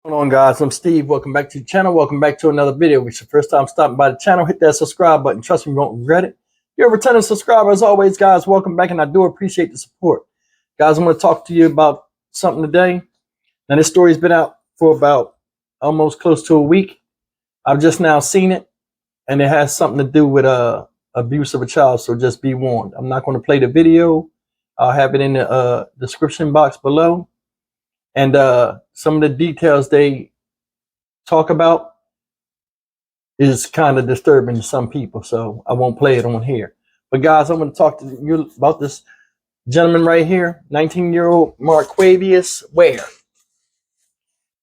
What's going on, guys? I'm Steve. Welcome back to the channel. Welcome back to another video. If it's your first time stopping by the channel, hit that subscribe button. Trust me, you won't regret it. If you're a returning subscriber, as always, guys, welcome back, and I do appreciate the support. Guys, I'm going to talk to you about something today. Now, this story's been out for about almost close to a week. I've just now seen it, and it has something to do with abuse of a child, so just be warned. I'm not going to play the video. I'll have it in the description box below. And some of the details they talk about is kind of disturbing to some people, so I won't play it on here. But guys, I'm going to talk to you about this gentleman right here, 19-year-old Marquavious Wade.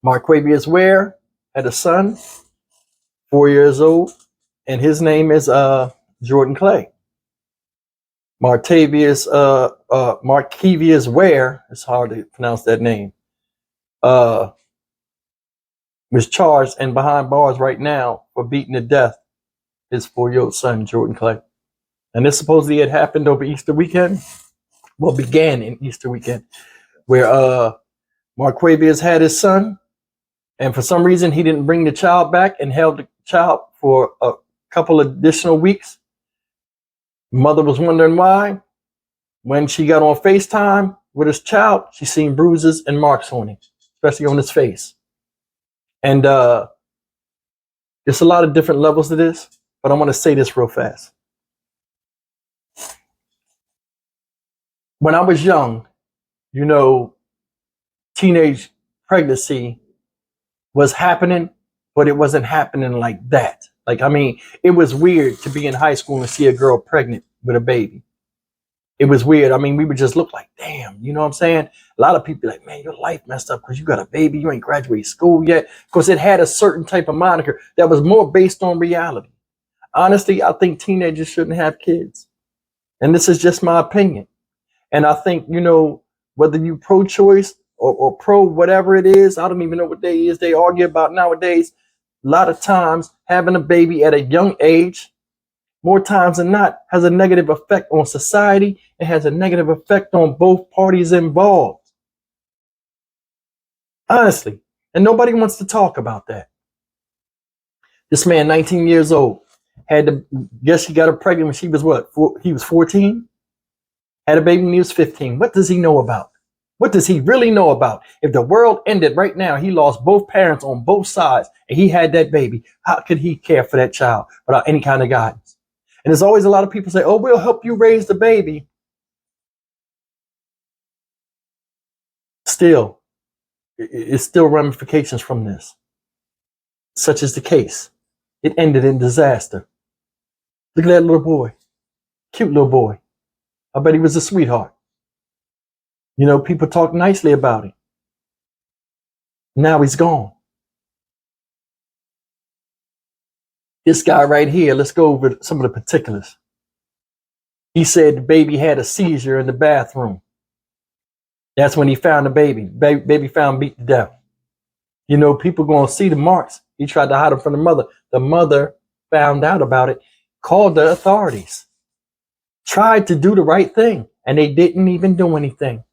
Marquavious Wade had a son, 4 years old, and his name is Jordan Clay. Marquavious Wade, it's hard to pronounce that name, was charged and behind bars right now for beating to death his 4-year-old son, Jordan Clay. And this supposedly had happened over Easter weekend. Well, began in Easter weekend, where Marquavious had his son, and for some reason he didn't bring the child back and held the child for a couple additional weeks. Mother was wondering why. When she got on FaceTime with his child, she seen bruises and marks on him, especially on his face. And there's a lot of different levels to this, but I want to say this real fast. When I was young, you know, teenage pregnancy was happening, but it wasn't happening like that. Like, I mean, it was weird to be in high school and see a girl pregnant with a baby. It was weird. I mean, we would just look like, damn, you know what I'm saying? A lot of people like, man, your life messed up because you got a baby, you ain't graduated school yet. Because it had a certain type of moniker that was more based on reality. Honestly, I think teenagers shouldn't have kids. And this is just my opinion. And I think, you know, whether you pro-choice or pro whatever it is, I don't even know what they is they argue about nowadays. A lot of times having a baby at a young age, more times than not, has a negative effect on society. It has a negative effect on both parties involved. Honestly. And nobody wants to talk about that. This man, 19 years old, had to, guess he got her pregnant when she was what? He was 14? Had a baby when he was 15. What does he know about? What does he really know about? If the world ended right now, he lost both parents on both sides, and he had that baby, how could he care for that child without any kind of guidance? And there's always a lot of people say, oh, we'll help you raise the baby. Still, it's still ramifications from this. Such is the case. It ended in disaster. Look at that little boy. Cute little boy. I bet he was a sweetheart. You know, people talk nicely about him. Now he's gone. This guy right here, let's go over some of the particulars. He said the baby had a seizure in the bathroom. That's when he found the baby. Baby found beat to death. You know, people going to see the marks. He tried to hide them from the mother. The mother found out about it, called the authorities, tried to do the right thing, and they didn't even do anything.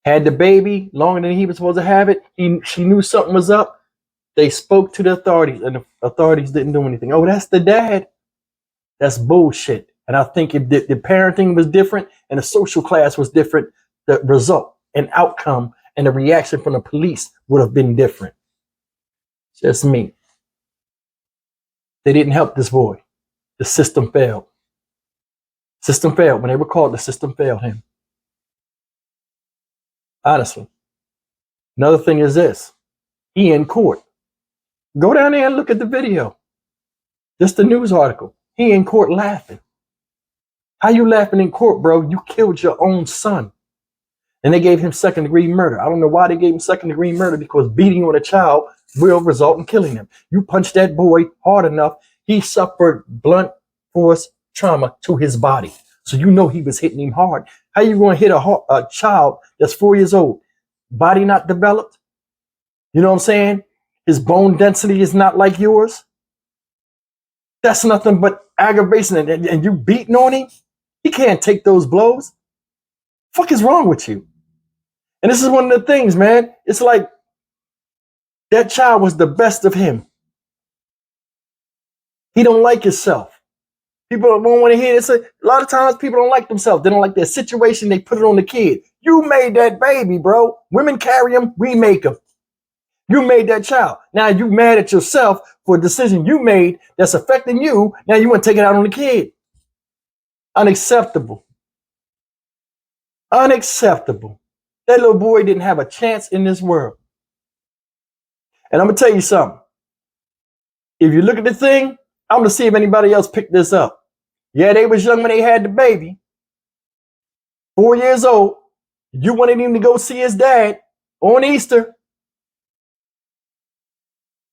Had the baby longer than he was supposed to have it. She knew something was up. They spoke to the authorities, and the authorities didn't do anything. Oh, that's the dad. That's bullshit. And I think if the parenting was different and the social class was different, the result and outcome and the reaction from the police would have been different. Just me. They didn't help this boy. The system failed. System failed. When they were called, the system failed him. Honestly. Another thing is this. He in court. Go down there and look at the video. Just the news article. He in court laughing. How you laughing in court, bro? You killed your own son. And they gave him second-degree murder. I don't know why they gave him second-degree murder, because beating on a child will result in killing him. You punch that boy hard enough, he suffered blunt force trauma to his body. So you know he was hitting him hard. How you going to hit a child that's 4 years old? Body not developed? You know what I'm saying? His bone density is not like yours. That's nothing but aggravation. And you beating on him? He can't take those blows. Fuck is wrong with you? And this is one of the things, man. It's like That child was the best of him. He don't like himself. People don't want to hear this. A lot of times people don't like themselves. They don't like their situation. They put it on the kid. You made that baby, bro. Women carry them. We make them. You made that child. Now you mad at yourself for a decision you made that's affecting you. Now you want to take it out on the kid. Unacceptable. Unacceptable. That little boy didn't have a chance in this world. And I'm going to tell you something. If you look at the thing, I'm going to see if anybody else picked this up. Yeah, they was young when they had the baby. 4 years old. You wanted him to go see his dad on Easter.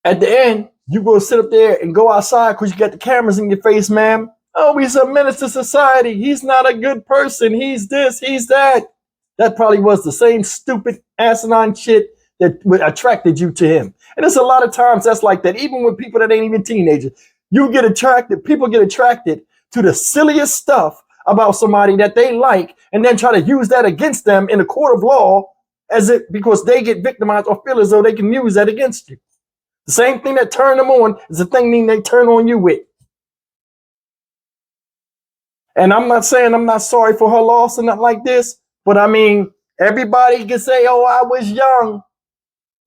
At the end, you go sit up there and go outside because you got the cameras in your face, ma'am. Oh, he's a menace to society. He's not a good person. He's this, he's that. That probably was the same stupid asinine shit that attracted you to him. And there's a lot of times that's like that, even with people that ain't even teenagers. People get attracted to the silliest stuff about somebody that they like and then try to use that against them in a court of law because they get victimized or feel as though they can use that against you. The same thing that turned them on is the thing they turn on you with. And I'm not saying I'm not sorry for her loss and nothing like this, but I mean, everybody can say, oh, I was young.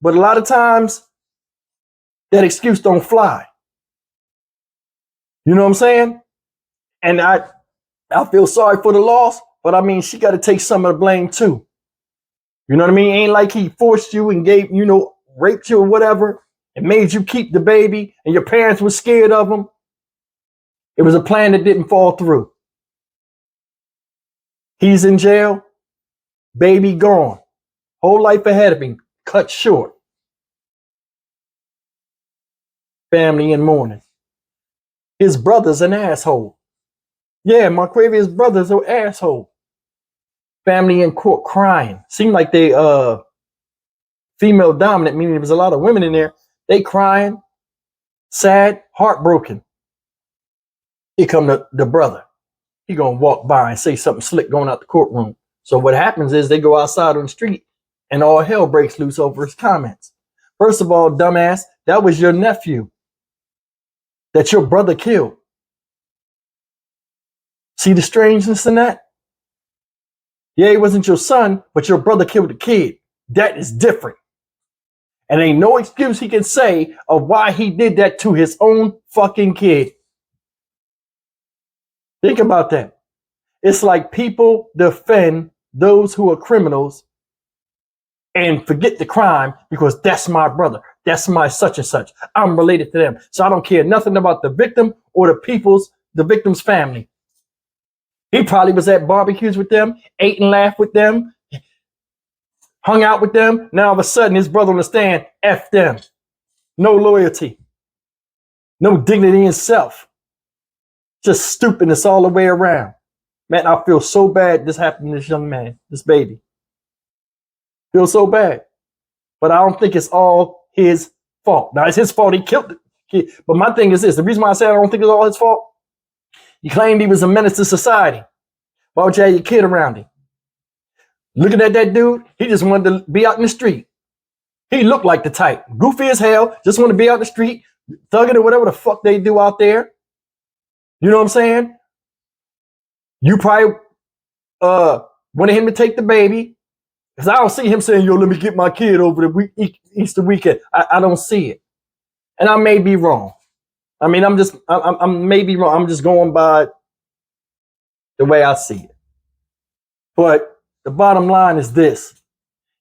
But a lot of times, that excuse don't fly. You know what I'm saying? And I feel sorry for the loss, but I mean, she got to take some of the blame too. You know what I mean? Ain't like he forced you and gave, raped you or whatever and made you keep the baby and your parents were scared of him. It was a plan that didn't fall through. He's in jail. Baby gone. Whole life ahead of him. Cut short. Family in mourning. His brother's an asshole. Yeah, Marquavious brother's an asshole. Family in court crying. Seemed like they female dominant, meaning there was a lot of women in there. They crying, sad, heartbroken. Here come the brother. He gonna walk by and say something slick going out the courtroom. So what happens is they go outside on the street and all hell breaks loose over his comments. First of all, dumbass, that was your nephew that your brother killed. See the strangeness in that? Yeah, he wasn't your son, but your brother killed the kid. That is different. And ain't no excuse he can say of why he did that to his own fucking kid. Think about that. It's like people defend those who are criminals and forget the crime because that's my brother. That's my such and such. I'm related to them. So I don't care nothing about the victim or the victim's family. He probably was at barbecues with them, ate and laughed with them, hung out with them. Now all of a sudden his brother on the stand, F them. No loyalty. No dignity in self. Just stupidness all the way around. Man, I feel so bad this happened to this young man, this baby. Feel so bad. But I don't think it's all his fault. Now, it's his fault he killed the kid. But my thing is this. The reason why I say I don't think it's all his fault, he claimed he was a menace to society. Why would you have your kid around him? Looking at that dude, he just wanted to be out in the street. He looked like the type. Goofy as hell, just want to be out in the street, thugging or whatever the fuck they do out there. You know what I'm saying? You probably wanted him to take the baby. Because I don't see him saying, yo, let me get my kid over the Easter weekend. I don't see it. And I may be wrong. I mean, I'm maybe wrong. I'm just going by the way I see it. But the bottom line is this.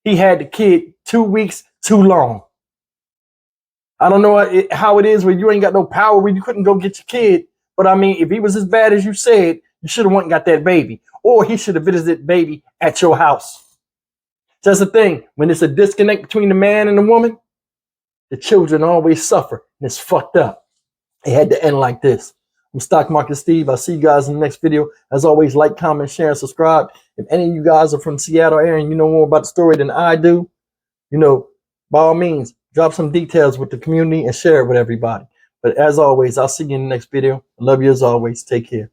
He had the kid 2 weeks too long. I don't know how it is where you ain't got no power where you couldn't go get your kid. But I mean, if he was as bad as you said, you should have went and got that baby. Or he should have visited baby at your house. That's the thing. When there's a disconnect between the man and the woman, the children always suffer. And it's fucked up. It had to end like this. I'm Stock Market Steve. I'll see you guys in the next video. As always, like, comment, share, and subscribe. If any of you guys are from Seattle area and you know more about the story than I do, by all means, drop some details with the community and share it with everybody. But as always, I'll see you in the next video. I love you as always. Take care.